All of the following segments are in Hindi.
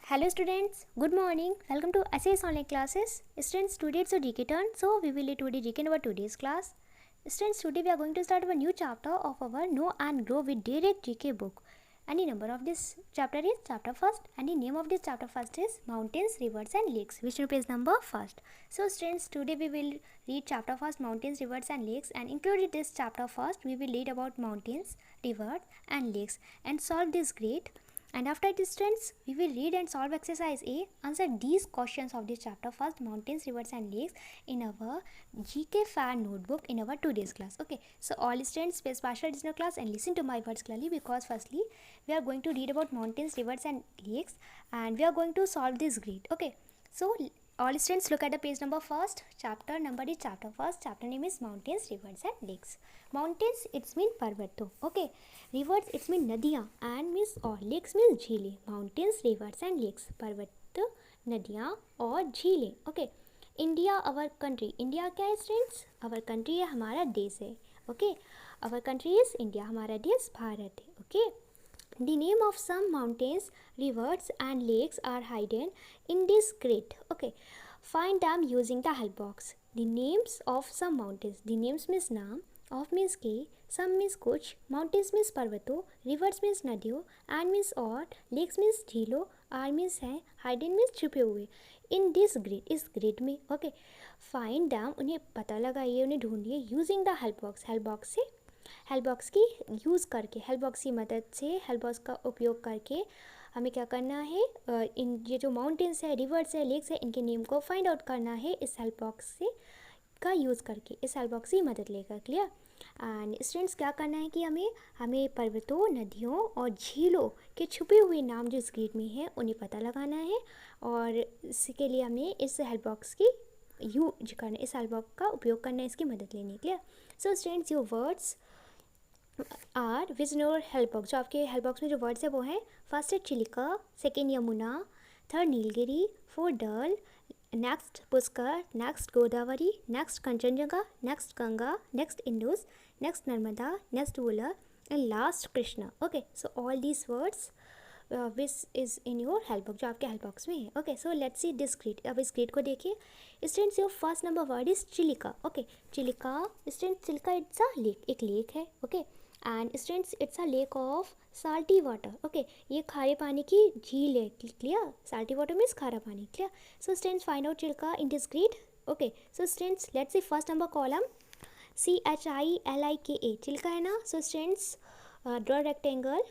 Hello students, good morning. Welcome to SAS online classes. Students, today it's a GK turn, so we will read today GK in our today's class. Students, today we are going to start our new chapter of our Know and Grow with Direct GK book. And the number of this chapter is chapter first, and the name of this chapter first is Mountains, Rivers and Lakes, which page number first. So students, today we will read chapter first, Mountains, Rivers and Lakes, and included this chapter first we will read about mountains, rivers and lakes and solve this grade. And after distance, we will read and solve exercise A. Answer these questions of this chapter first, mountains, rivers and lakes, in our GK fan notebook in our today's class. Okay, so all students pay partial attention class and listen to my words clearly, because firstly we are going to read about mountains, rivers and lakes, and we are going to solve this grid. Okay, so all students look at the page number first. Chapter number is chapter first. Chapter name is mountains, rivers and lakes. Mountains, it's mean parvato. Okay, rivers, it's mean nadiyan and means और lakes means झीलें. Mountains, rivers and lakes, पर्वत, नदियाँ और झीलें. Okay, India, our country. India क्या है students? Our country है, हमारा देश है. Okay, our country is India, हमारा देश भारत है. Okay, the name of some mountains, rivers and lakes are hidden in this grid. Okay, find them using the help box. The names of some mountains. The names means नाम, of means के, some means कुछ, mountains means पर्वतों, rivers means नदियों, and means और, lakes means झीलों, are means है, hidden means छुपे हुए. In this grid, इस grid में. Okay, find them, उन्हें पता लगाइए, उन्हें ढूंढिए using the help box. help box से, हेल्प बॉक्स की यूज़ करके, हेल्प बॉक्स की मदद से, हेल्प बॉक्स का उपयोग करके हमें क्या करना है, इन ये जो माउंटेन्स है, रिवर्स है, लेक्स है, इनके नेम को फाइंड आउट करना है इस हेल्प बॉक्स से का यूज़ करके, इस हेल्प बॉक्स की मदद लेकर. क्लियर. एंड स्टूडेंट्स, क्या करना है कि हमें पर्वतों, नदियों और झीलों के छुपे हुए नाम जो इस ग्रिड में है उन्हें पता लगाना है, और इसके लिए हमें इस हेल्प बॉक्स की यूज करना, इस हेल्प बॉक्स का उपयोग करना है, इसकी मदद लेने के लिए. So students, your words are which in your help box. जो आपके हेल्प बॉक्स में जो वर्ड्स है वो है, फर्स्ट है Chilika, second Yamuna, third Nilgiri, fourth Dal, next Pushkar, next Godavari, next Kanchenjunga, next Ganga, next Indus, next Narmada, next Wular and last Krishna. Okay, so all these words which is in your help box, जो आपके हेल्प बॉक्स में है. Okay, so let's see this grid. अब इस ग्रिड को देखिए. Students, your first number word is Chilika. Okay, Chilika, students, Chilika it's a lake, एक लेक है. Okay, and students, it's a lake of salty water. Okay, ये खारे पानी की झील है. क्लियर. साल्टी वाटर मीन्स खारा पानी. Clear. So students, find out Chilika in this grid. Okay, so students, let's see first number column, CHILIKA, Chilika है ना. So students, draw rectangle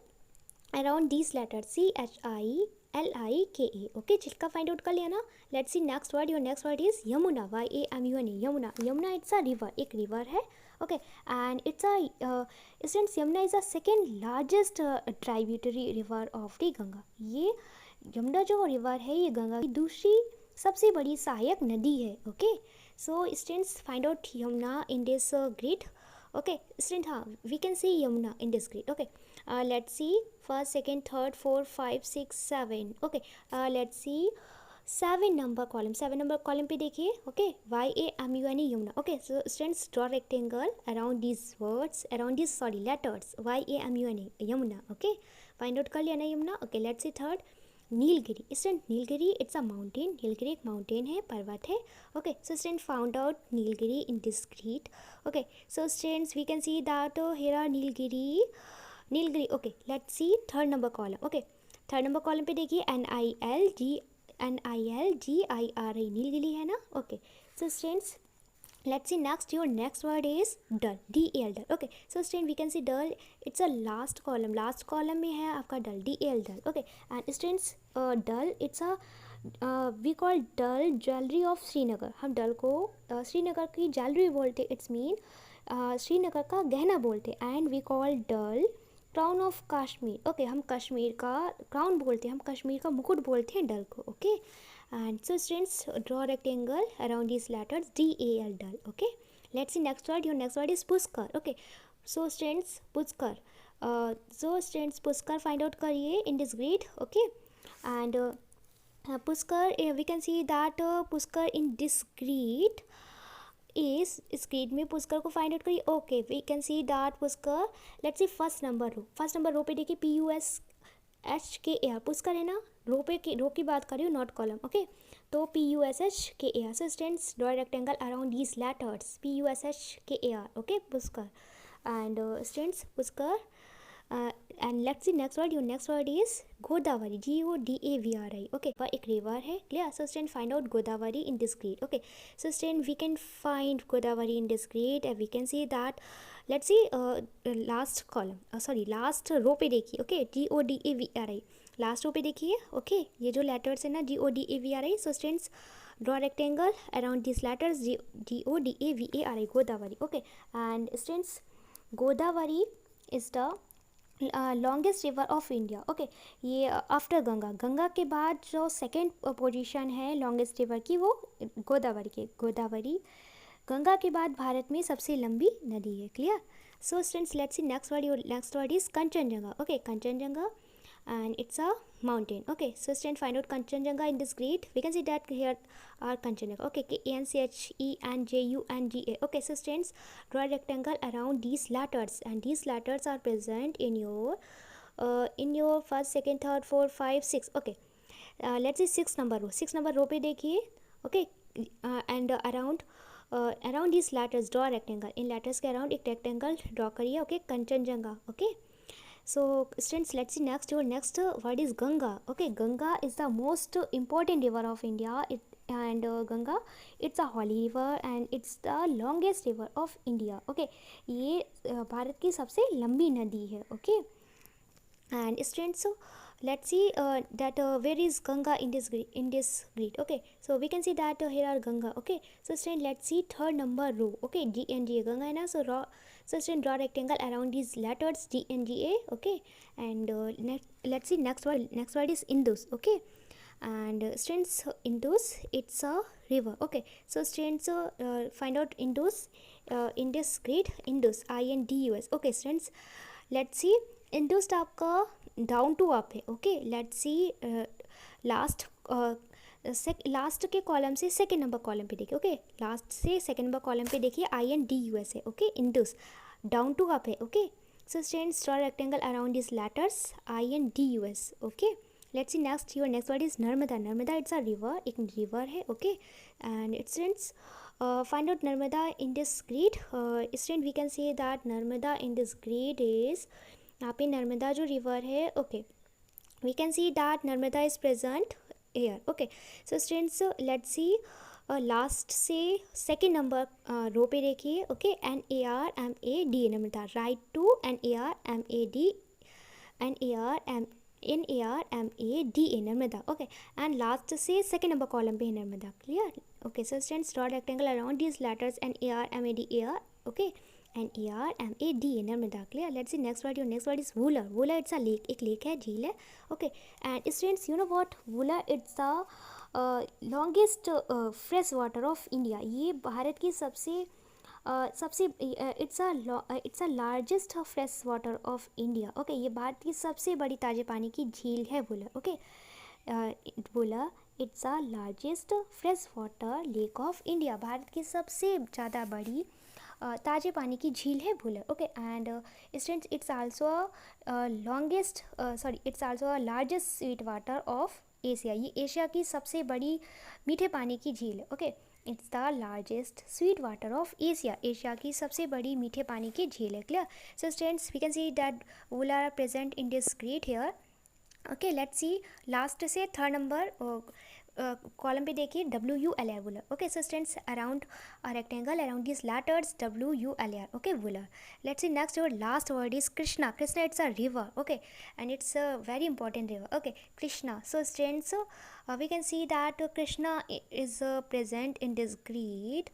around these letter, CHILIKA. Okay, Chilika find out कर लिया ना. Let's see next word. Your next word is Yamuna, YAMUNA, Yamuna. Yamuna it's a river, एक रिवर है. Okay, and it's a students, Yamuna is a second largest tributary river of the Ganga. ये यमुना जो रिवर है ये गंगा की दूसरी सबसे बड़ी सहायक नदी है. Okay, so students, find out Yamuna in this grid. Okay student, हाँ, we can see Yamuna in this grid. Okay, let's see first, second, third, 4, 5, 6, 7. Okay, let's see 7 number column. 7 number column पे देखिए. Okay, YAMUNA, Yamuna. Okay, so students, draw rectangle around this words, around this letters, YAMUNA, Yamuna. Okay, find out कर लिया ना Yamuna. Okay, let's see third, Nilgiri. Student, Nilgiri it's a mountain. Nilgiri एक माउंटेन है, पर्वत है. Okay, so student, found out Nilgiri in this grid. Okay, so students, we can see that here are Nilgiri. Okay, let's see third number column. Okay, third number column पे देखिए, NILGIRI, नीलगिरी है ना. Okay, so students, let's see next. Your next word is dull, DAL, dull. Okay, so student, we can see dull, it's a last column में है आपका dull, DAL, dull. Okay, and students, dull it's a we call dull jewellery of Srinagar. हम डल को श्रीनगर की ज्वेलरी बोलते, इट्स मीन श्रीनगर का गहना बोलते. And we call Dal crown of Kashmir. Okay, हम कश्मीर का क्राउन बोलते हैं, हम कश्मीर का मुकुट बोलते हैं डल को. Okay, and so students, draw rectangle around these letters, DAL, dull. Okay, let's see next word. Your next word is puskar. Okay, so students, puskar, puskar find out करिए in this grid. Okay, and puskar, we can see that puskar in this grid is, इस ग्रिड में पुष्कर को फाइंड आउट करिए. Okay, we can see that Pushkar. Let's see first number row. First number row पे देखिए, PUSHKAR, पुष्कर है ना. रो की बात कर रही हूँ, नॉट कॉलम, ओके। तो PUSHKAR, so students draw rectangle around these letters PUSHKAR, okay, Pushkar. And students Pushkar, and let's see next word. Your next word is Godavari, Godavari, okay, पर एक river है, clear? So student find out Godavari in this grid, okay. So student we can find Godavari in this grid and we can see that, let's see last column, last row पे देखिए, okay, Godavari, लास्ट रो पे देखिए, ओके, ये जो लेटर्स है ना Godavari, so students draw rectangle around this letters Godavari, Godavari, okay. And students Godavari is the longest river of India, okay. ये आफ्टर गंगा, गंगा के बाद जो सेकेंड पोजीशन है लॉन्गेस्ट रिवर की वो गोदावरी के, गोदावरी गंगा के बाद भारत में सबसे लंबी नदी है, clear? So students let's see next word, your next word is Kanchenjunga, okay, Kanchenjunga and it's a mountain, okay. So student find out Kanchenjunga in this grid. We can see that here are Kanchenjunga, okay, KANCHE and JU and GA, okay. So students draw a rectangle around these letters and these letters are present in your first, second, third, fourth, 5, 6, okay. Let's see 6 number row पे देखिए, okay, and around these letters draw a rectangle. In letters के around एक rectangle draw करिए, okay, Kanchenjunga, okay. So students let's see next, your next word is Ganga, okay. Ganga is the most important river of India, Ganga, it's a holy river and it's the longest river of India, okay. ये भारत की सबसे लंबी नदी है, okay. And students, so let's see that where is Ganga in this grid, okay. So we can see that here are Ganga, okay. So student let's see third number row, okay, G and G, Ganga है ना, so student draw rectangle around these letters G and G A, okay. And let's see next word is Indus, okay. And students Indus, it's a river, okay. So students find out Indus in this grid, Indus, INDUS, okay. Students let's see Indus आपका डाउन टू अप है, ओके। लेट्स सी लास्ट के कॉलम से सेकेंड नंबर कॉलम पे देखिए, ओके, लास्ट से सेकेंड नंबर कॉलम पे देखिए INDUS है, okay, Indus down to up है, okay. So students draw rectangle around this letters INDUS, okay. Let's see next, your next word is Narmada, Narmada it's a river, एक रिवर है, okay. And it's students find out Narmada in this grid, student we can say that Narmada in this grid is, यहाँ पे नर्मदा जो रिवर है, okay, we can see that Narmada is present here, okay. So students let's see last से सेकेंड नंबर रो पे देखिए, okay, NARMADA Narmada, right to NARMADA Narmada, okay. And last से सेकेंड नंबर कॉलम पे है Narmada, clear? Okay, so students draw rectangle around this letters NARMADA, okay, NARMADA Narmada, clear? Let's see next word, your next word is Wular, Wular it's a lake, एक लेक है, झील है, okay. And students you know what, Wular it's the longest fresh water of India, ये भारत की सबसे it's a largest fresh water of India, okay. ये भारत की सबसे बड़ी ताजे पानी की झील है Wular, okay. Wular it's a largest fresh water lake of India, Bharat की सबसे ज़्यादा बड़ी ताजे पानी की झील है Wular, okay. And students it's also it's also a largest sweet water of Asia, ये एशिया की सबसे बड़ी मीठे पानी की झील है, okay. It's the largest sweet water of Asia, Asia की सबसे बड़ी मीठे पानी की झील है, clear? So students we can see that Wular are present in this grid here, okay. Let's see last से थर्ड नंबर कॉलम पे देखिए WULR Wular, okay. So students around a rectangle around this letters WULR, okay, Wular. Let's see next, your last word is Krishna, Krishna it's a river, okay, and it's a very important river, okay, Krishna. So students we can see that Krishna is present in this grid,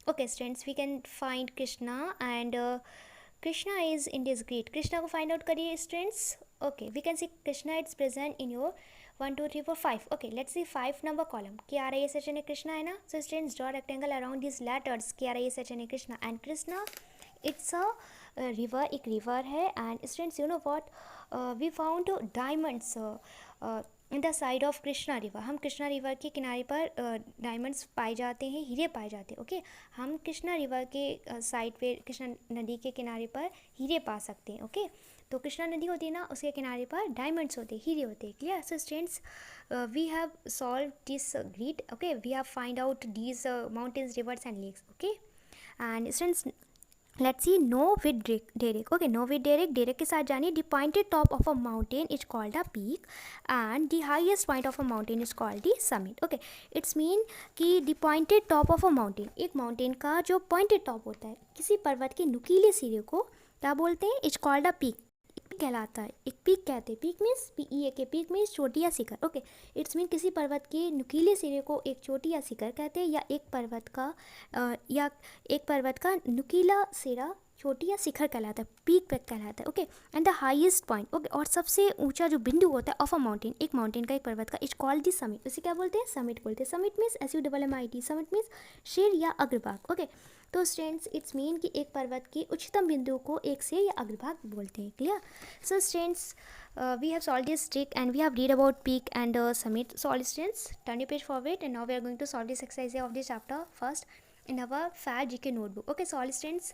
okay. Students we can find Krishna and Krishna is in this grid, Krishna को find out करिए students, okay. We can see Krishna it's present in your 1 2 3 4 5, okay. Let's see 5 number column, KRISHNA Krishna है ना, so students draw rectangle around these letters KRISHNA Krishna, and Krishna it's a river, एक river है। and students you know what, we found diamonds in the side of Krishna river, हम कृष्णा रिवर के किनारे पर डायमंड्स पाए जाते हैं, हीरे पाए जाते हैं, ओके। हम कृष्णा रिवर के साइड पे, कृष्णा नदी के किनारे पर हीरे पा सकते हैं, ओके। तो कृष्णा नदी होती है ना, उसके किनारे पर डायमंड्स होते हैं, हीरे होते हैं. Clear? So students, we have solved this grid. Okay, we have find out these mountains, rivers and lakes. Okay, and students, let's see know with Derek. Okay, know with Derek के साथ जानिए. The pointed top of a mountain is called a peak and the highest point of a mountain is called the summit. Okay, it's mean कि the pointed top of a mountain, एक mountain का जो pointed top होता है, किसी पर्वत के नुकीले सिरे को क्या बोलते हैं? It's called a peak कहलाता है. एक पीक कहते हैं. Peak means PEAK, peak means चोटी या शिखर. ओके, इट्स मीन किसी पर्वत के नुकीले सिरे को एक चोटी या शिखर कहते हैं, या एक पर्वत का नुकीला सिरा चोटी या शिखर कहलाता है, पीक पे कहलाता है. Okay, and the highest point. Okay, और सबसे ऊंचा जो बिंदु होता है ऑफ अ माउंटेन, एक माउंटेन का, एक पर्वत का, इट्स कॉल्ड द समिट. उसे क्या बोलते हैं? समिट बोलते हैं. Summit means SUMMIT. Summit means शीर या अग्रभाग. ओके, तो स्टूडेंट्स, इट्स मीन कि एक पर्वत के उच्चतम बिंदु को एक सिर या अग्रभाग बोलते हैं. Clear? So students, we have solved this trick and we have read about peak and summit. So all students, turn your page forward and now we are going to solve this exercise of this chapter first in our FAD GK notebook. Okay, so all students,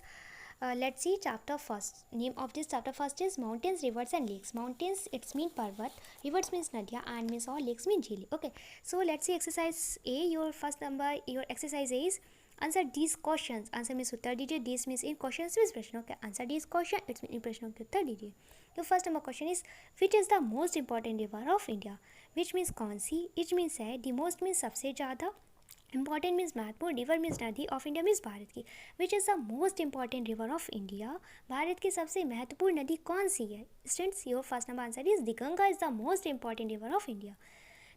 let's see chapter first. Name of this chapter first is mountains, rivers and lakes. Mountains, it's mean parvat, rivers means nadia, and means all, lakes mean jheel. Okay, so let's see exercise A. Your first number, your exercise A is answer these question. Answer means उत्तर दीजिए. This means in question means प्रश्नों के. Answer these question, it's mean in प्रश्नों के उत्तर दीजिए. तो first number question is which is the most important river of India. Which means कौन सी, इच मीन्स है, दी मोस्ट मीन्स सबसे ज़्यादा, इंपॉर्टेंट मीन्स महत्वपूर्ण, रिवर मीन्स नदी, ऑफ इंडिया मीन्स भारत की. विच is the most important river of India. Bharat की सबसे महत्वपूर्ण नदी कौन सी है? Students, your first number answer is the Ganga is the most important river of India.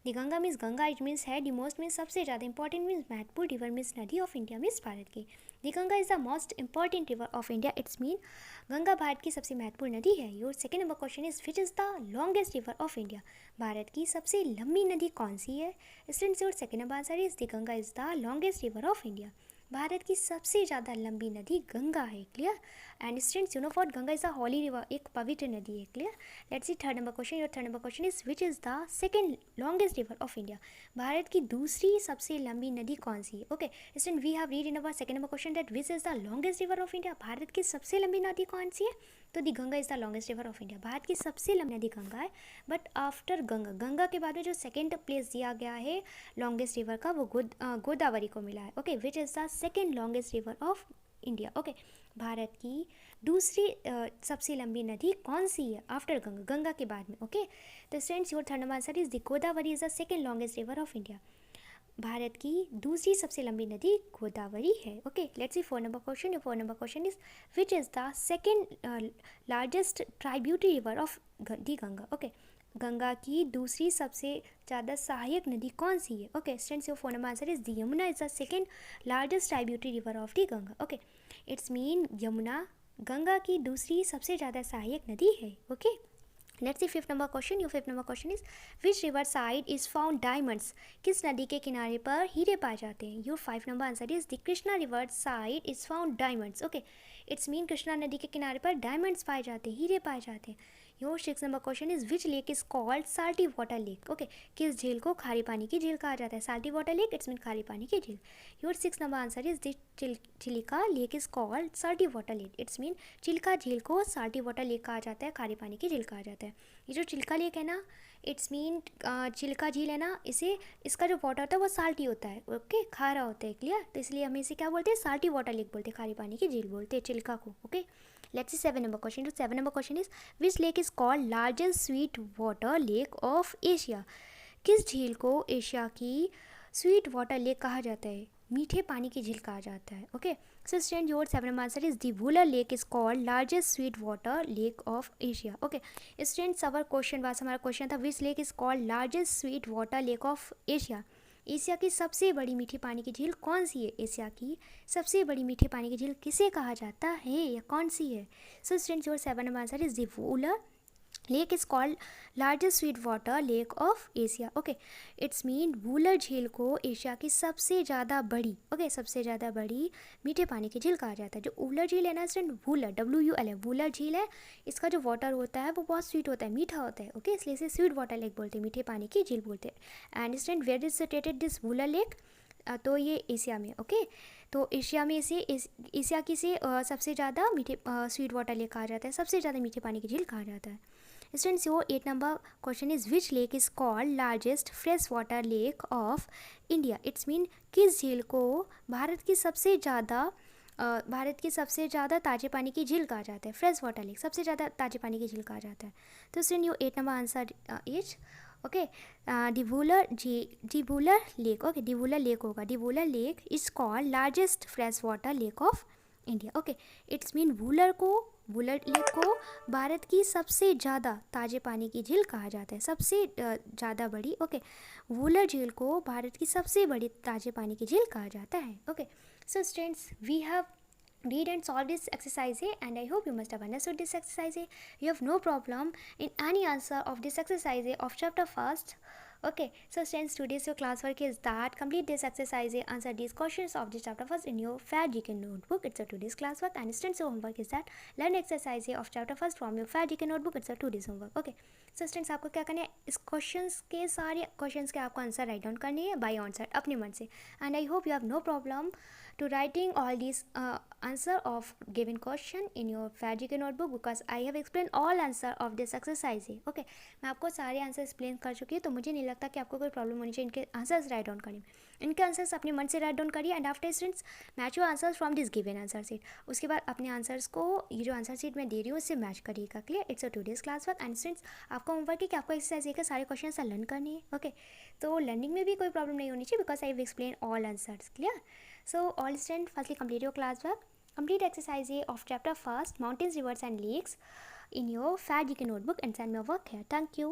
The Ganga means Ganga, it means है, दी मोस्ट मीन्स सबसे ज़्यादा, इंपॉर्टेंट मीन्स महत्वपूर्ण, रिवर मीन्स नदी, ऑफ इंडिया मीन्स भारत की. दी Ganga is the most important river of India. It's mean Ganga Bharat की सबसे महत्वपूर्ण नदी है. Your second number question is which is the longest river of India. Bharat की सबसे लंबी नदी कौन सी है? Students, your second number answer is the Ganga is the longest river of India. Bharat की सबसे ज़्यादा लंबी नदी गंगा है. Clear? And students, you know what, Ganga is the Holi river, एक पवित्र नदी है. Clear? Let's see third number question. Your third number question is which is the second longest river of India. Bharat की दूसरी सबसे लंबी नदी कौन सी है? Okay student, we have read in our second number question that which is the longest river of India. Bharat की सबसे लंबी नदी कौन सी है? तो the Ganga is the longest river of India. Bharat की सबसे लंबी नदी गंगा है, बट आफ्टर गंगा के बाद में जो सेकेंड प्लेस दिया गया है लॉन्गेस्ट रिवर का, वो गोदावरी को मिला है. Okay, which is the second longest river of India. Okay, Bharat की दूसरी सबसे लंबी नदी कौन सी है आफ्टर गंगा के बाद में? ओके, तो students, your third number answer is the Godavari is the second longest river of India. Bharat की दूसरी सबसे लंबी नदी गोदावरी है. Okay, let's C four number question. Four number question is which is the second largest tributary river of the Ganga. Okay, Ganga की दूसरी सबसे ज़्यादा सहायक नदी कौन सी है? Okay students, your four number answer is the Yamuna is the second largest tributary river of the Ganga. Okay, it's mean Yamuna Ganga की दूसरी सबसे ज़्यादा सहायक नदी है. Okay, let's C fifth number question. Your fifth number question is which river side is found diamonds. किस नदी के किनारे पर हीरे पाए जाते हैं? Your five number answer is the Krishna river side is found diamonds. Okay, it's mean Krishna नदी के किनारे पर डायमंड्स पाए जाते हैं, हीरे पाए जाते हैं. Your six number question is which lake is called salty water lake. Okay, किस झील को खारी पानी की झील कहा जाता है? Salty water lake, it's mean खारी पानी की झील. Your six number answer is the Chilka lake is called salty water lake. It's mean Chilka झील को साल्टी वाटर लेक कहा जाता है, खारी पानी की झील कहा जाता है. ये जो चिल्का लेक है ना, इट्स मीन चिल्का झील है ना, इसका जो वाटर होता है वो साल्टी होता है. ओके, खारा होता है. क्लियर? तो इसलिए हम इसे क्या बोलते हैं? साल्टी वाटर लेक बोलते हैं, खारी पानी की झील बोलते हैं चिल्का को. Okay, let's see seven number question. तो seven number question is which lake is called largest sweet water lake of Asia. किस झील को एशिया की स्वीट वाटर लेक कहा जाता है? मीठे पानी की झील कहा जाता है. Okay, so student, your seven number answer is the Wular lake is called largest sweet water lake of Asia. Okay students, our question वास, हमारा क्वेश्चन था विच lake is called largest sweet water lake of Asia. Asia की सबसे बड़ी मीठे पानी की झील कौन सी है? एशिया की सबसे बड़ी मीठे पानी की झील किसे कहा जाता है या कौन सी है? सो students, your seven number answer is the Wular lake is called largest sweet water lake of Asia. Okay, it's mean Wular झील को एशिया की सबसे ज़्यादा बड़ी, ओके सबसे ज़्यादा बड़ी मीठे पानी की झील कहा जाता है. जो वुलर झील है ना स्टूडेंट, वुलर WUL है, वुलर झील है, इसका जो वाटर होता है वो बहुत स्वीट होता है, मीठा होता है. ओके, इसलिए इसे स्वीट वाटर लेक बोलते हैं, मीठे पानी की झील बोलते हैं. And student, where is situated this Wular lake? तो ये एशिया में, ओके। तो एशिया में इसे एशिया की से सबसे ज़्यादा मीठे स्वीट वाटर लेक कहा जाता है, सबसे ज़्यादा मीठे पानी की झील कहा जाता है। Students, your 8 number question is which lake is called largest fresh water lake of India. It's mean किस झील को भारत की सबसे ज़्यादा ताजे पानी की झील कहा जाता है, फ्रेश वाटर लेक, सबसे ज़्यादा ताजे पानी की झील कहा जाता है। तो student, your 8 number answer is okay डिवूलर lake, okay डिवूलर lake होगा। डिवूलर lake is called largest fresh water lake of India, okay. It's mean Wular lake को भारत की सबसे ज़्यादा ताजे पानी की झील कहा जाता है, सबसे ज़्यादा बड़ी, ओके। वुलर झील को भारत की सबसे बड़ी ताजे पानी की झील कहा जाता है, okay. So students, we have read and solve this exercise and I hope you must have understood this exercise. You have no problem in any answer of this exercise of chapter first. Okay, so students, today's your classwork is that complete this exercise, answer these questions of this chapter first in your fair GK notebook. It's a today's classwork. And students, your homework is that learn exercise of chapter first from your fair GK notebook. It's a today's homework. Okay, so students, आपको क्या करना है, इस क्वेश्चंस के सारे क्वेश्चंस के आपको आंसर राइट डाउन करनी है बाय आंसर अपने मन से। And I hope you have no problem to writing all these answer of given question in your fair GK notebook because I have explained all answer of this exercise. Okay, मैं आपको सारे आंसर एक्सप्लेन कर चुकी हूँ, तो मुझे नहीं लगता कि आपको कोई प्रॉब्लम होनी चाहिए इनके आंसर्स राइट डाउन करने में। इनके आंसर्स अपने मन से राइट डाउन करिए and after students match your answers from this given answer sheet. उसके बाद अपने आंसर्स को ये जो आंसर सीट मैं दे रही हूँ उससे मैच करिएगा। Clear? It's a today's class work and students आपका होमवर्क है कि आपको एक्सरसाइज के सारे क्वेश्चन लर्न करनी है। ओके, तो लर्निंग में भी कोई प्रॉब्लम नहीं होनी चाहिए because I have explain all answers. Clear? So all students, firstly complete your classwork. Complete exercise A of chapter first, mountains, rivers and lakes in your fair GK notebook and send me your work here. Thank you.